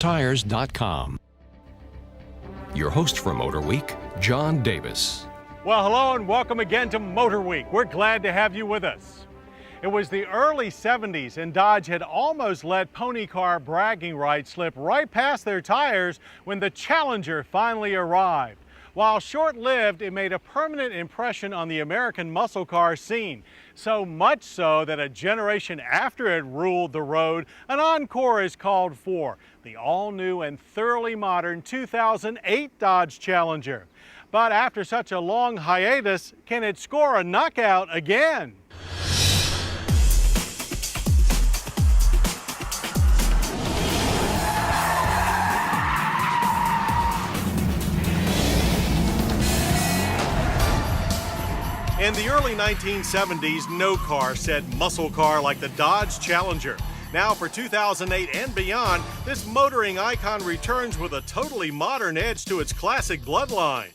Tires.com. Your host for Motorweek, John Davis. Well, hello and welcome again to Motorweek. We're glad to have you with us. It was the early 70s and Dodge had almost let pony car bragging rights slip right past their tires when the Challenger finally arrived. While short-lived, it made a permanent impression on the American muscle car scene. So much so that a generation after it ruled the road, an encore is called for. The all-new and thoroughly modern 2008 Dodge Challenger. But after such a long hiatus, can it score a knockout again? In the early 1970s, no car said muscle car like the Dodge Challenger. Now for 2008 and beyond, this motoring icon returns with a totally modern edge to its classic bloodline.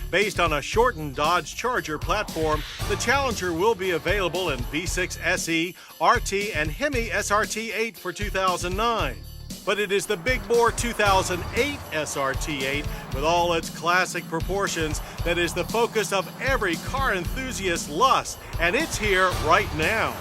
Based on a shortened Dodge Charger platform, the Challenger will be available in V6 SE, RT, and Hemi SRT-8 for 2009. But it is the big bore 2008 SRT-8 with all its classic proportions that is the focus of every car enthusiast's lust, and it's here right now.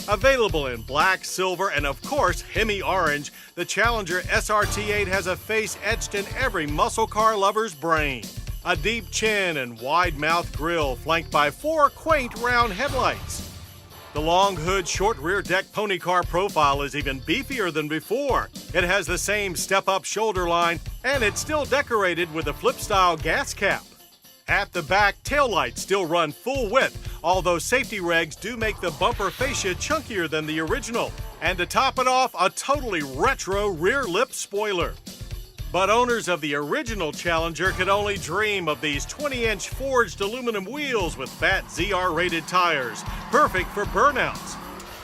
Available in black, silver, and of course Hemi orange, the Challenger SRT-8 has a face etched in every muscle car lover's brain. A deep chin and wide-mouthed grille flanked by 4 quaint round headlights. The long hood, short rear deck pony car profile is even beefier than before. It has the same step-up shoulder line, and it's still decorated with a flip-style gas cap. At the back, taillights still run full width, although safety regs do make the bumper fascia chunkier than the original. And to top it off, a totally retro rear lip spoiler. But owners of the original Challenger could only dream of these 20-inch forged aluminum wheels with fat ZR-rated tires, perfect for burnouts.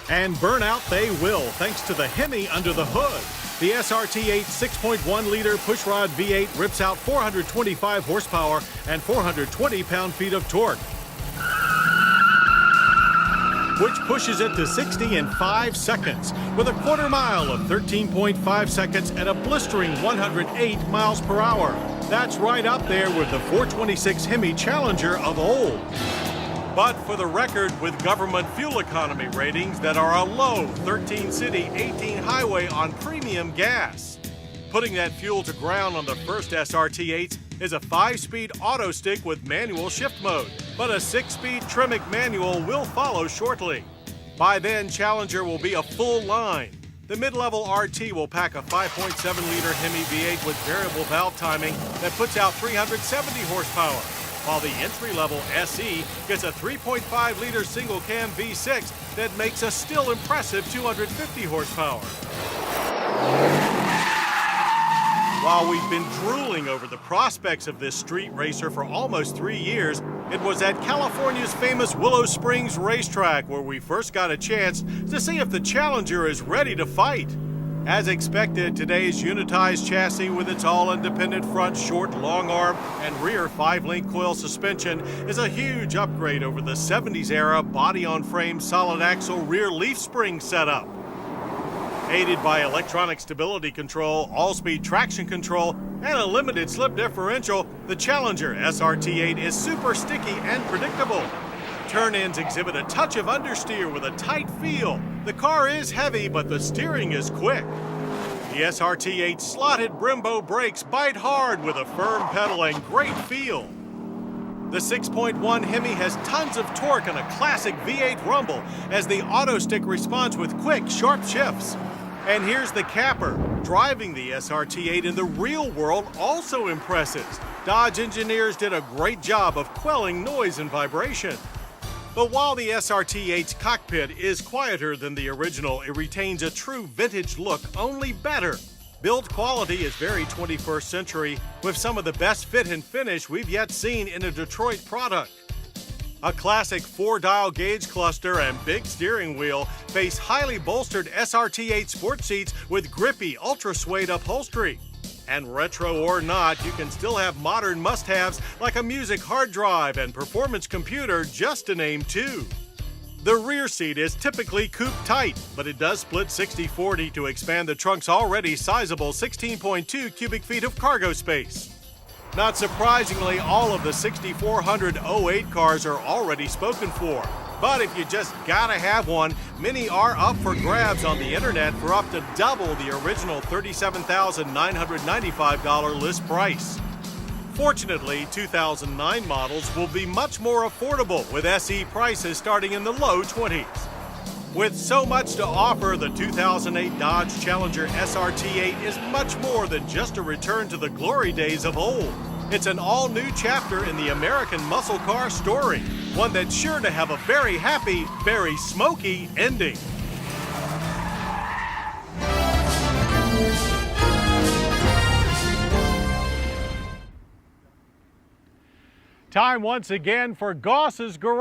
And burnout they will, thanks to the Hemi under the hood. The SRT-8 6.1-liter pushrod V8 rips out 425 horsepower and 420 pound-feet of torque, which pushes it to 60 in 5 seconds, with a quarter mile of 13.5 seconds and a blistering 108 miles per hour. That's right up there with the 426 Hemi Challenger of old. But for the record, with government fuel economy ratings that are a low 13 city, 18 highway on premium gas. Putting that fuel to ground on the first SRT-8s is a 5-speed auto stick with manual shift mode, but a 6-speed Tremec manual will follow shortly. By then, Challenger will be a full line. The mid-level RT will pack a 5.7-liter Hemi V8 with variable valve timing that puts out 370 horsepower, while the entry-level SE gets a 3.5-liter single-cam V6 that makes a still impressive 250 horsepower. While we've been drooling over the prospects of this street racer for almost 3 years, it was at California's famous Willow Springs racetrack where we first got a chance to see if the Challenger is ready to fight. As expected, today's unitized chassis with its all-independent front short long arm and rear 5-link coil suspension is a huge upgrade over the 70s era body-on-frame solid axle rear leaf spring setup. Aided by electronic stability control, all-speed traction control, and a limited slip differential, the Challenger SRT-8 is super sticky and predictable. Turn-ins exhibit a touch of understeer with a tight feel. The car is heavy, but the steering is quick. The SRT-8 slotted Brembo brakes bite hard with a firm pedal and great feel. The 6.1 Hemi has tons of torque and a classic V8 rumble as the auto stick responds with quick, sharp shifts. And here's the capper. Driving the SRT-8 in the real world also impresses. Dodge engineers did a great job of quelling noise and vibration. But while the SRT-8's cockpit is quieter than the original, it retains a true vintage look, only better. Build quality is very 21st century, with some of the best fit and finish we've yet seen in a Detroit product. A classic 4-dial gauge cluster and big steering wheel face highly bolstered SRT-8 sport seats with grippy, ultra-suede upholstery. And retro or not, you can still have modern must-haves like a music hard drive and performance computer, just to name 2. The rear seat is typically couped tight, but it does split 60-40 to expand the trunk's already sizable 16.2 cubic feet of cargo space. Not surprisingly, all of the 6,400 08 cars are already spoken for. But if you just gotta have one, many are up for grabs on the internet for up to double the original $37,995 list price. Fortunately, 2009 models will be much more affordable, with SE prices starting in the low 20s. With so much to offer, the 2008 Dodge Challenger SRT-8 is much more than just a return to the glory days of old. It's an all-new chapter in the American muscle car story, one that's sure to have a very happy, very smoky ending. Time once again for Goss's Garage.